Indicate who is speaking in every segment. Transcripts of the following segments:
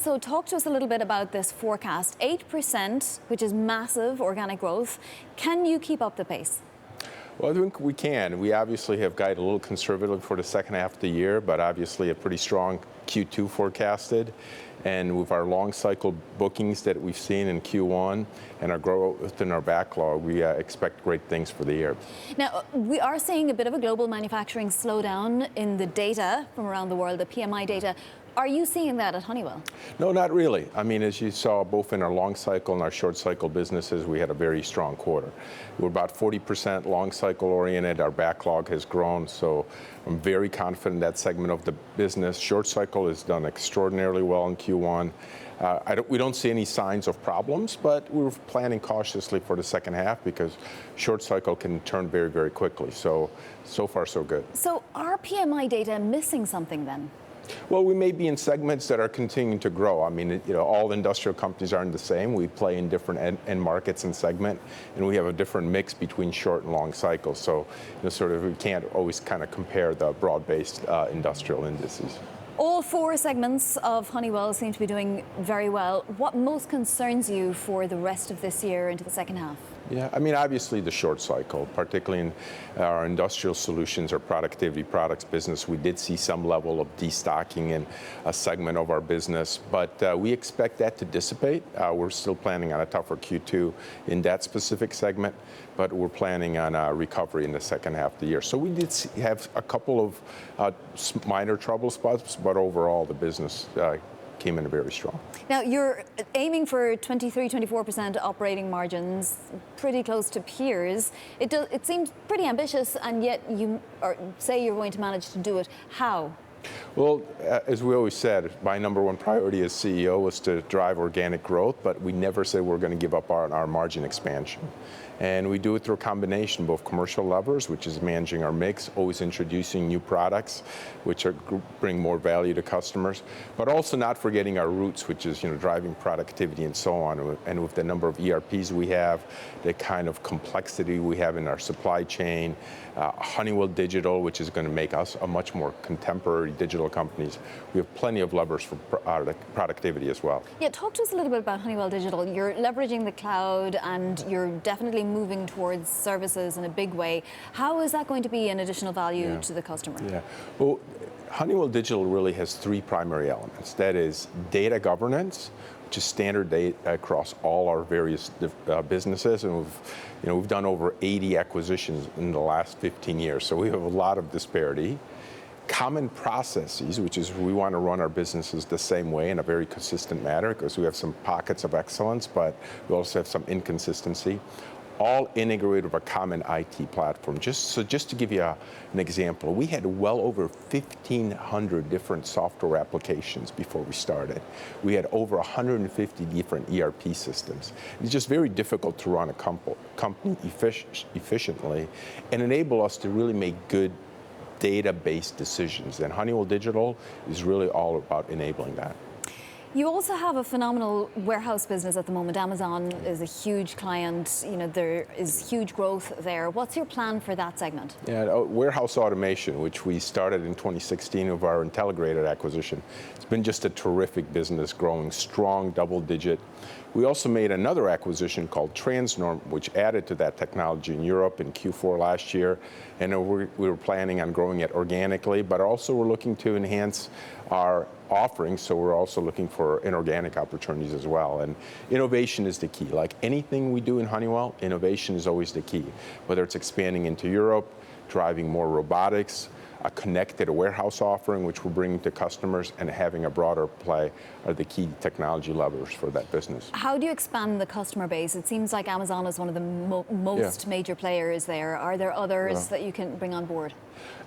Speaker 1: So talk to us a little bit about this forecast. 8%, which is massive organic growth. Can you keep up the pace?
Speaker 2: Well, I think we can. We obviously have guided a little conservative for the second half of the year, but obviously a pretty strong Q2 forecasted. And with our long cycle bookings that we've seen in Q1 and our growth in our backlog, we expect great things for the year.
Speaker 1: Now, we are seeing a bit of a global manufacturing slowdown in the data from around the world, the PMI data. Are you seeing that at Honeywell?
Speaker 2: No, not really. I mean, as you saw, both in our long cycle and our short cycle businesses, we had a very strong quarter. We're about 40% long cycle oriented. Our backlog has grown, so I'm very confident in that segment of the business. Short cycle has done extraordinarily well in Q1. We don't see any signs of problems, but we're planning cautiously for the second half because short cycle can turn very, very quickly. So far, so good.
Speaker 1: So are PMI data missing something then?
Speaker 2: Well, we may be in segments that are continuing to grow. I mean, all industrial companies aren't the same. We play in different end markets and segment, and we have a different mix between short and long cycles. So, sort of, we can't always kind of compare the broad-based industrial indices.
Speaker 1: All four segments of Honeywell seem to be doing very well. What most concerns you for the rest of this year into the second half?
Speaker 2: Yeah, I mean, obviously the short cycle, particularly in our industrial solutions or productivity products business, we did see some level of destocking in a segment of our business, but we expect that to dissipate. We're still planning on a tougher Q2 in that specific segment, but we're planning on a recovery in the second half of the year. So we did have a couple of minor trouble spots, but overall the business came in very strong.
Speaker 1: Now, you're aiming for 23-24% operating margins, pretty close to peers. It seems pretty ambitious, and yet you say you're going to manage to do it. How?
Speaker 2: Well, as we always said, my number one priority as CEO was to drive organic growth, but we never said we're going to give up our margin expansion. And we do it through a combination, both commercial levers, which is managing our mix, always introducing new products, which bring more value to customers, but also not forgetting our roots, which is driving productivity and so on. And with the number of ERPs we have, the kind of complexity we have in our supply chain, Honeywell Digital, which is going to make us a much more contemporary digital companies. We have plenty of levers for productivity as well.
Speaker 1: Yeah, talk to us a little bit about Honeywell Digital. You're leveraging the cloud, and you're definitely moving towards services in a big way. How is that going to be an additional value to the customer?
Speaker 2: Yeah, well, Honeywell Digital really has three primary elements. That is data governance, which is standard data across all our various businesses, and we've done over 80 acquisitions in the last 15 years, so we have a lot of disparity. Common processes, which is we want to run our businesses the same way in a very consistent manner because we have some pockets of excellence, but we also have some inconsistency. All integrated with a common IT platform. Just to give you an example, we had well over 1,500 different software applications before we started. We had over 150 different ERP systems. It's just very difficult to run a company efficiently and enable us to really make good data-based decisions. And Honeywell Digital is really all about enabling that.
Speaker 1: You also have a phenomenal warehouse business at the moment. Amazon is a huge client. There is huge growth there. What's your plan for that segment?
Speaker 2: Yeah, warehouse automation, which we started in 2016 with our Intelligrated acquisition. It's been just a terrific business, growing strong, double-digit. We also made another acquisition called Transnorm, which added to that technology in Europe in Q4 last year. And we were planning on growing it organically, but also we're looking to enhance our offerings, so we're also looking for inorganic opportunities as well. And innovation is the key. Like anything we do in Honeywell, innovation is always the key. Whether it's expanding into Europe, driving more robotics, a connected warehouse offering, which we're bringing to customers, and having a broader play are the key technology levers for that business.
Speaker 1: How do you expand the customer base? It seems like Amazon is one of the most major players there. Are there others that you can bring on board?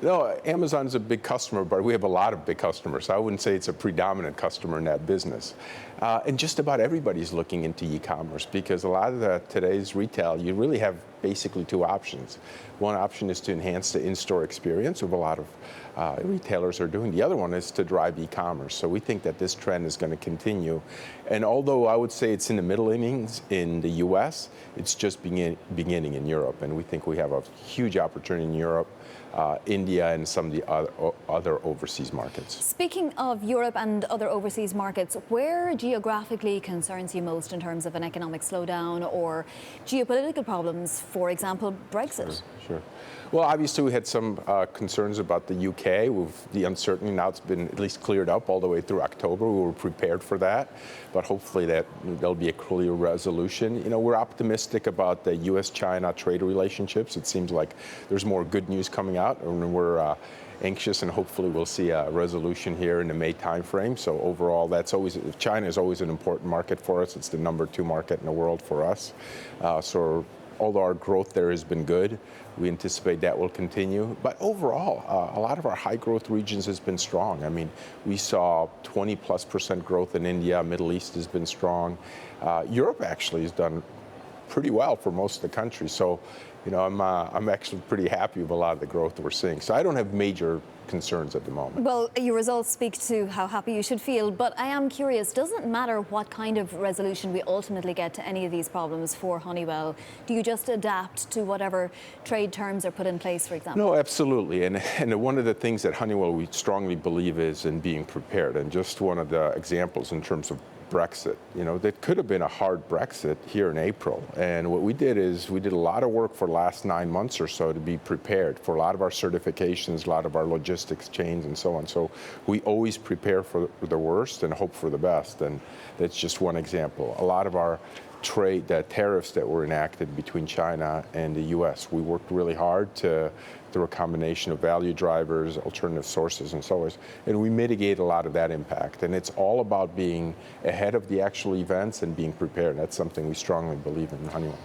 Speaker 2: No, Amazon is a big customer, but we have a lot of big customers. I wouldn't say it's a predominant customer in that business. And just about everybody's looking into e-commerce because a lot of today's retail, you really have basically two options. One option is to enhance the in-store experience, which a lot of retailers are doing. The other one is to drive e-commerce. So we think that this trend is going to continue. And although I would say it's in the middle innings in the US, it's just beginning in Europe. And we think we have a huge opportunity in Europe India and some of the other overseas markets.
Speaker 1: Speaking of Europe and other overseas markets, where geographically concerns you most in terms of an economic slowdown or geopolitical problems, for example, Brexit?
Speaker 2: Sure. Well, obviously we had some concerns about the UK. The uncertainty now it's been at least cleared up all the way through October. We were prepared for that, but hopefully there'll be a clear resolution. You know, we're optimistic about the U.S.-China trade relationships. It seems like there's more good news coming out, and we're anxious, and hopefully we'll see a resolution here in the May timeframe. So overall, China is always an important market for us. It's the #2 market in the world for us. So although our growth there has been good, we anticipate that will continue. But overall, a lot of our high growth regions has been strong. I mean, we saw 20+% growth in India. Middle East has been strong. Europe actually has done pretty well for most of the countries. So, you know, I'm actually pretty happy with a lot of the growth that we're seeing. So I don't have major concerns at the moment.
Speaker 1: Well, your results speak to how happy you should feel, but I am curious, does it matter what kind of resolution we ultimately get to any of these problems for Honeywell? Do you just adapt to whatever trade terms are put in place, for example?
Speaker 2: No, absolutely. And one of the things that Honeywell we strongly believe is in being prepared. And just one of the examples in terms of Brexit. You know, that could have been a hard Brexit here in April. And what we did is we did a lot of work for the last 9 months or so to be prepared for a lot of our certifications, a lot of our logistics chains and so on. So we always prepare for the worst and hope for the best. And that's just one example. A lot of our trade, the tariffs that were enacted between China and the U.S., we worked really hard through a combination of value drivers, alternative sources, and so on. And we mitigate a lot of that impact. And it's all about being ahead of the actual events and being prepared. That's something we strongly believe in Honeywell.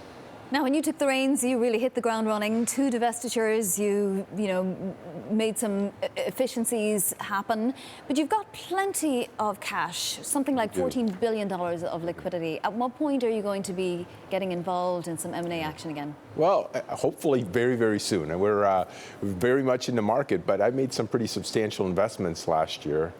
Speaker 1: Now, when you took the reins, you really hit the ground running. 2 divestitures, you made some efficiencies happen, but you've got plenty of cash, something like $14 billion of liquidity. At what point are you going to be getting involved in some M&A action again?
Speaker 2: Well, hopefully very, very soon. And we're very much in the market, but I made some pretty substantial investments last year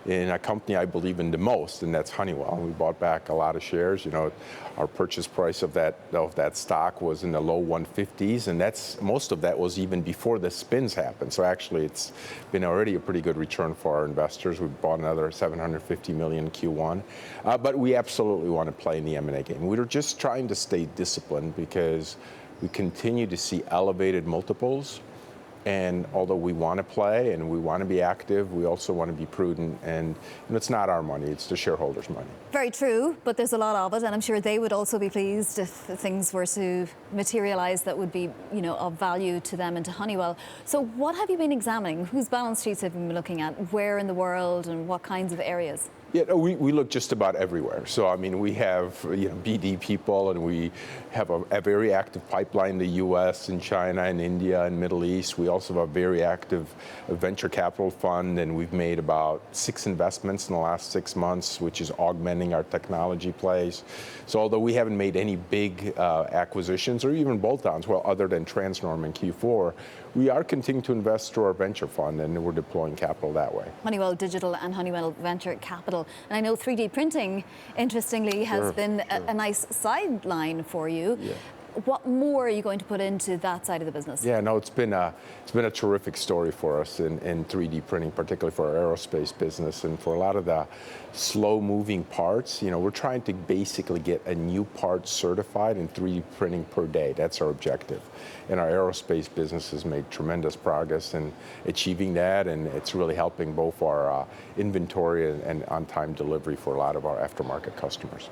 Speaker 2: in a company I believe in the most, and that's Honeywell. We bought back a lot of shares. You know, our purchase price of that stock was in the low 150s, and most of that was even before the spins happened. So actually, it's been already a pretty good return for our investors. We bought another $750 million in Q1, but we absolutely want to play in the M&A game. We're just trying to stay disciplined because we continue to see elevated multiples. And although we want to play and we want to be active, we also want to be prudent. And it's not our money, it's the shareholders' money.
Speaker 1: Very true, but there's a lot of it. And I'm sure they would also be pleased if things were to materialize that would be, of value to them and to Honeywell. So what have you been examining? Whose balance sheets have you been looking at? Where in the world and what kinds of areas?
Speaker 2: Yeah, we look just about everywhere. So, I mean, we have BD people, and we have a very active pipeline in the U.S. and China and India and Middle East. We also have a very active venture capital fund, and we've made about 6 investments in the last 6 months, which is augmenting our technology plays. So, although we haven't made any big acquisitions or even bolt-ons, well, other than Transnorm in Q4, we are continuing to invest through our venture fund, and we're deploying capital that way.
Speaker 1: Honeywell Digital and Honeywell Venture Capital. And I know 3D printing, interestingly, has been a nice sideline for you.
Speaker 2: Yeah.
Speaker 1: What more are you going to put into that side of the business?
Speaker 2: Yeah, no, it's been a terrific story for us in 3D printing, particularly for our aerospace business, and for a lot of the slow-moving parts. We're trying to basically get a new part certified in 3D printing per day. That's our objective. And our aerospace business has made tremendous progress in achieving that, and it's really helping both our inventory and on-time delivery for a lot of our aftermarket customers.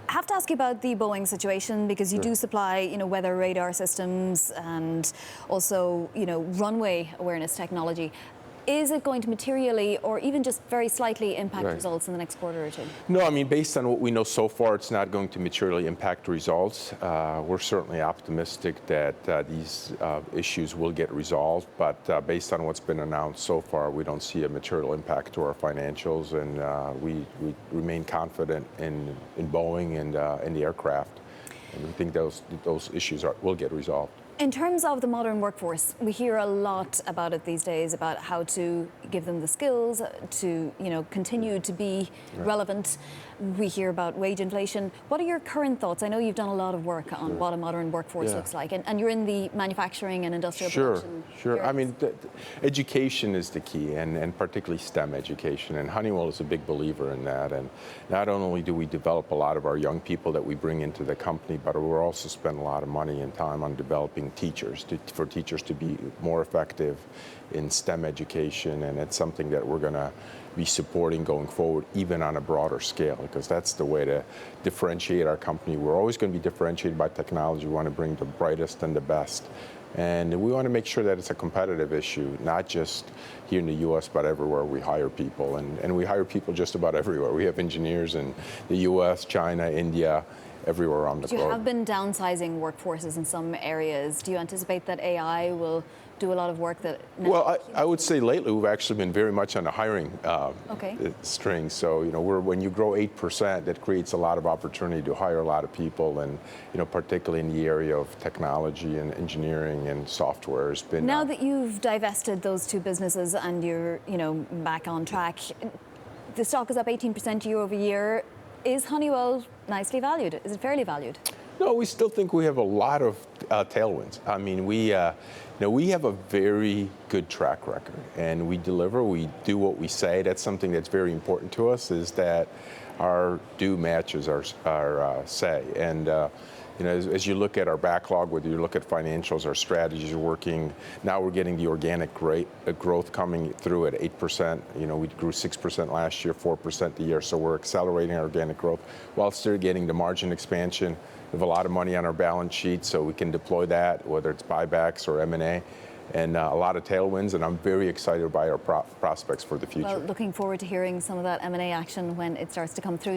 Speaker 1: I have to ask you about the Boeing situation, because you do supply, weather radar systems and also, runway awareness technology. Is it going to materially or even just very slightly impact results in the next quarter or two?
Speaker 2: No, I mean, based on what we know so far, it's not going to materially impact results. We're certainly optimistic that these issues will get resolved, but based on what's been announced so far, we don't see a material impact to our financials, and we remain confident in Boeing and the aircraft, and we think those issues will get resolved.
Speaker 1: In terms of the modern workforce, we hear a lot about it these days, about how to give them the skills to, continue to be relevant. We hear about wage inflation. What are your current thoughts? I know you've done a lot of work on what a modern workforce looks like, and you're in the manufacturing and industrial production.
Speaker 2: Sure.
Speaker 1: areas.
Speaker 2: I mean, education is the key, and particularly STEM education. And Honeywell is a big believer in that. And not only do we develop a lot of our young people that we bring into the company, but we're also spend a lot of money and time on developing teachers, for teachers to be more effective in STEM education. And it's something that we're going to be supporting going forward, even on a broader scale, because that's the way to differentiate our company. We're always going to be differentiated by technology. We want to bring the brightest and the best. And we want to make sure that it's a competitive issue, not just here in the U.S., but everywhere we hire people. And we hire people just about everywhere. We have engineers in the U.S., China, India, everywhere around the globe.
Speaker 1: You have been downsizing workforces in some areas. Do you anticipate that AI will do a lot of work that...
Speaker 2: Well, I would say lately we've actually been very much on the hiring string. So, when you grow 8%, that creates a lot of opportunity to hire a lot of people, and, particularly in the area of technology and engineering and software has been...
Speaker 1: Now that you've divested those two businesses and you're, back on track, the stock is up 18% year over year. Is Honeywell nicely valued? Is it fairly valued?
Speaker 2: No, we still think we have a lot of tailwinds. I mean, we have a very good track record, and we deliver. We do what we say. That's something that's very important to us, is that our do matches our say. And as you look at our backlog, whether you look at financials, our strategies are working. Now we're getting the organic growth coming through at 8%. We grew 6% last year, 4% the year. So we're accelerating our organic growth while still getting the margin expansion. We have a lot of money on our balance sheet, so we can deploy that, whether it's buybacks or M&A, and a lot of tailwinds, and I'm very excited by our prospects for the future.
Speaker 1: Well, looking forward to hearing some of that M&A action when it starts to come through.